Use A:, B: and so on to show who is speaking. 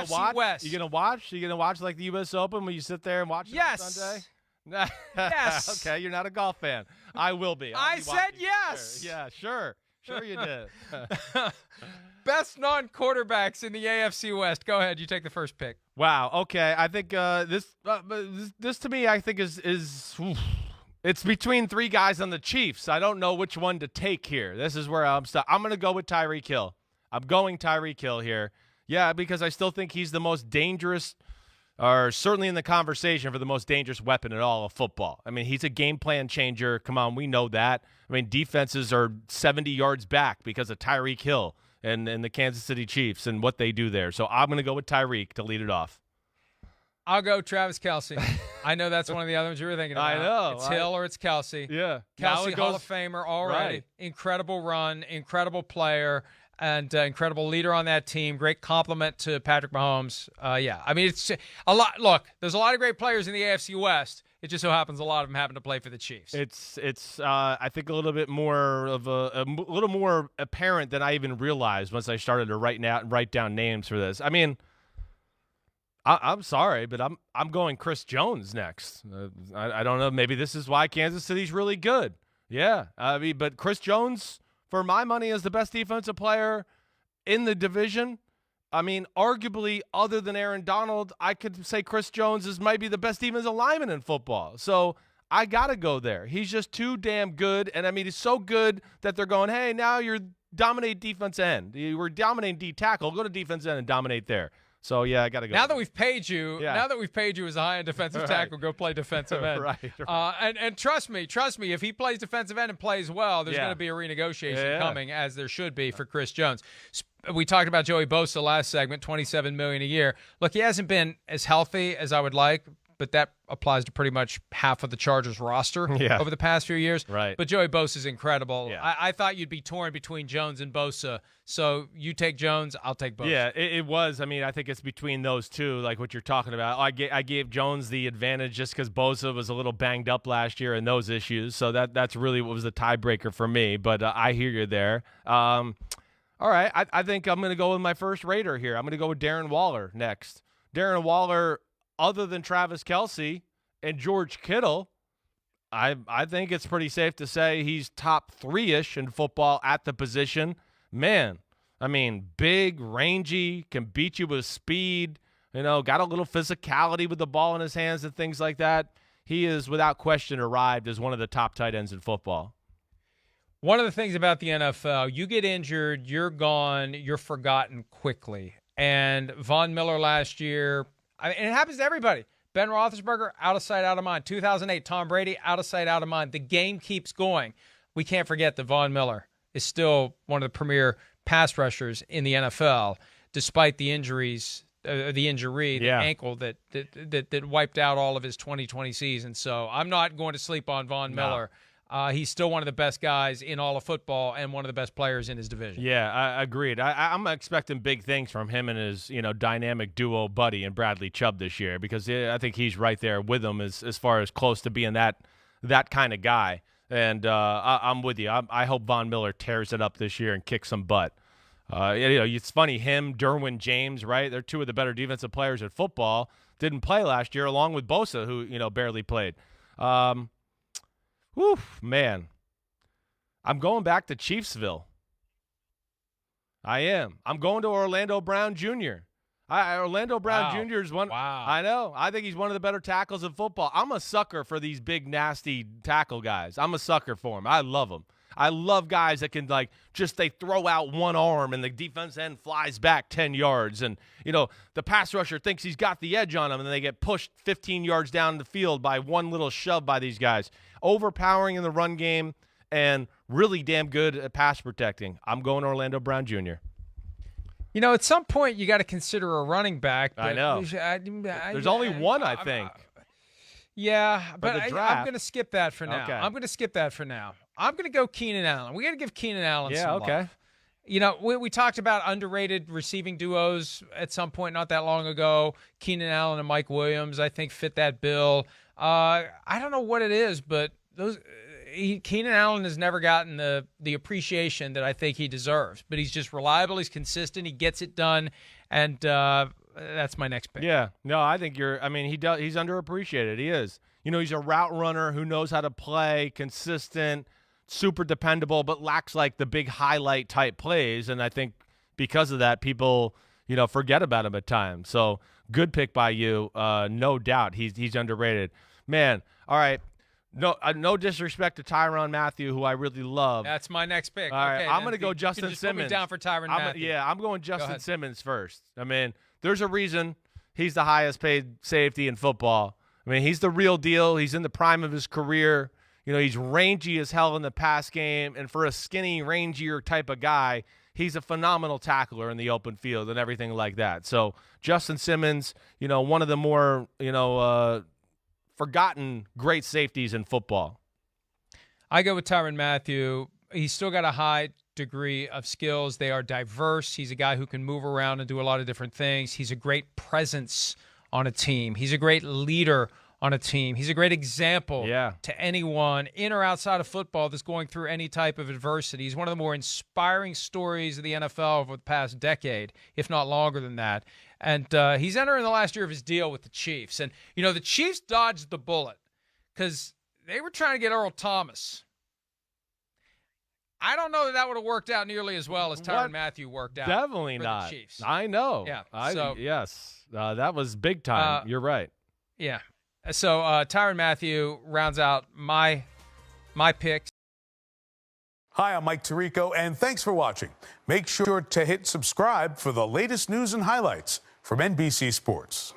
A: AFC West.
B: You gonna watch? You gonna watch like the U.S. Open when you sit there and watch it on Sunday?
A: Yes.
B: Okay, you're not a golf fan. I will be.
A: I said yes.
B: Sure. Yeah, sure. Sure you did.
A: Best non-quarterbacks in the AFC West. Go ahead. You take the first pick.
B: Wow. Okay. I think this to me, I think is it's between three guys on the Chiefs. I don't know which one to take here. This is where I'm stuck. I'm going to go with Tyreek Hill. I'm going Tyreek Hill here. Yeah, because I still think he's the most dangerous, or certainly in the conversation for the most dangerous weapon in all of football. I mean, he's a game plan changer. Come on, we know that. I mean, defenses are 70 yards back because of Tyreek Hill and the Kansas City Chiefs and what they do there. So I'm going to go with Tyreek to lead it off.
A: I'll go Travis Kelce. I know that's one of the other ones you were thinking about.
B: I know.
A: It's Hill or it's Kelce.
B: Yeah.
A: Kelce, Hall of Famer already.
B: Right.
A: Incredible run, incredible player, and incredible leader on that team. Great compliment to Patrick Mahomes. Yeah, I mean, it's a lot. Look, there's a lot of great players in the AFC West. It just so happens a lot of them happen to play for the Chiefs.
B: It's I think a little bit more of a little more apparent than I even realized once I started to write down names for this. I mean, I'm sorry, but I'm going Chris Jones next. I don't know. Maybe this is why Kansas City's really good. Yeah, I mean, but Chris Jones, for my money, is the best defensive player in the division. I mean, arguably, other than Aaron Donald, I could say Chris Jones is maybe the best defensive lineman in football. So I got to go there. He's just too damn good. And, I mean, he's so good that they're going, hey, now you're dominate defense end. You were dominating D tackle. Go to defense end and dominate there. So, yeah, I got to go.
A: Now that we've paid you as a high-end defensive tackle, go play defensive end.
B: Right.
A: And trust me, if he plays defensive end and plays well, there's going to be a renegotiation coming, as there should be for Chris Jones. We talked about Joey Bosa last segment, $27 million a year. Look, he hasn't been as healthy as I would like, but that applies to pretty much half of the Chargers roster over the past few years.
B: Right.
A: But Joey Bosa is incredible.
B: Yeah.
A: I thought you'd be torn between Jones and Bosa. So you take Jones, I'll take Bosa.
B: Yeah, it was. I mean, I think it's between those two, like what you're talking about. I gave Jones the advantage just because Bosa was a little banged up last year and those issues. So that's really what was the tiebreaker for me. But I hear you there. All right, I think I'm going to go with my first Raider here. I'm going to go with Darren Waller next. Darren Waller, other than Travis Kelce and George Kittle, I think it's pretty safe to say he's top three-ish in football at the position. Man, I mean, big, rangy, can beat you with speed, got a little physicality with the ball in his hands and things like that. He is, without question, arrived as one of the top tight ends in football.
A: One of the things about the NFL, you get injured, you're gone, you're forgotten quickly. And Vaughn Miller last year, and it happens to everybody. Ben Roethlisberger, out of sight, out of mind. 2008, Tom Brady, out of sight, out of mind. The game keeps going. We can't forget that Vaughn Miller is still one of the premier pass rushers in the NFL, despite the injuries, the ankle that wiped out all of his 2020 season. So I'm not going to sleep on Vaughn Miller. He's still one of the best guys in all of football and one of the best players in his division. Yeah,
B: I agreed. I'm expecting big things from him and his, dynamic duo buddy and Bradley Chubb this year because I think he's right there with him as far as close to being that kind of guy. And I'm with you. I hope Vaughn Miller tears it up this year and kicks some butt. It's funny, him, Derwin James, right? They're two of the better defensive players in football. Didn't play last year, along with Bosa, who barely played. Whew, man. I'm going back to Chiefsville. I am. I'm going to Orlando Brown Jr. Orlando Brown Jr. is one.
A: Wow.
B: I know. I think he's one of the better tackles in football. I'm a sucker for these big, nasty tackle guys. I'm a sucker for them. I love them. I love guys that can, they throw out one arm and the defense end flies back 10 yards. And, the pass rusher thinks he's got the edge on them and they get pushed 15 yards down the field by one little shove by these guys. Overpowering in the run game and really damn good at pass protecting. I'm going Orlando Brown Jr.
A: At some point you got to consider a running back. But
B: I know. There's only one, I think.
A: Yeah, but I'm going to skip that for now.
B: Okay.
A: I'm going to skip that for now. I'm going to go Keenan Allen. We got to give Keenan Allen some love. We talked about underrated receiving duos at some point not that long ago. Keenan Allen and Mike Williams, I think, fit that bill. I don't know what it is, but Keenan Allen has never gotten the appreciation that I think he deserves. But he's just reliable. He's consistent. He gets it done. And that's my next pick.
B: Yeah. No, I think he's underappreciated. He is. He's a route runner who knows how to play, consistent, super dependable, but lacks like the big highlight type plays. And I think because of that, people, forget about him at times. So good pick by you. No doubt. He's underrated. Man. All right. No disrespect to Tyrann Mathieu, who I really love.
A: That's my next pick.
B: All right,
A: okay,
B: I'm going to go Justin
A: just
B: Simmons.
A: Put me down for Tyrann Mathieu.
B: Yeah, I'm going Justin Simmons first. I mean, there's a reason he's the highest paid safety in football. I mean, he's the real deal. He's in the prime of his career. He's rangy as hell in the pass game, and for a skinny, rangier type of guy, he's a phenomenal tackler in the open field and everything like that. So Justin Simmons, one of the more, forgotten great safeties in football.
A: I go with Tyrann Mathieu. He's still got a high degree of skills. They are diverse. He's a guy who can move around and do a lot of different things. He's a great presence on a team. He's a great leader on a team. He's a great example to anyone in or outside of football that's going through any type of adversity. He's one of the more inspiring stories of the NFL over the past decade, if not longer than that. And he's entering the last year of his deal with the Chiefs. And, the Chiefs dodged the bullet because they were trying to get Earl Thomas. I don't know that would have worked out nearly as well as Tyrann Mathieu worked out.
B: Definitely
A: for
B: not.
A: The Chiefs.
B: I know.
A: Yeah.
B: Yes. That was big time. You're right.
A: Yeah. So Tyrann Mathieu rounds out my picks.
C: Hi, I'm Mike Tirico, and thanks for watching. Make sure to hit subscribe for the latest news and highlights from NBC Sports.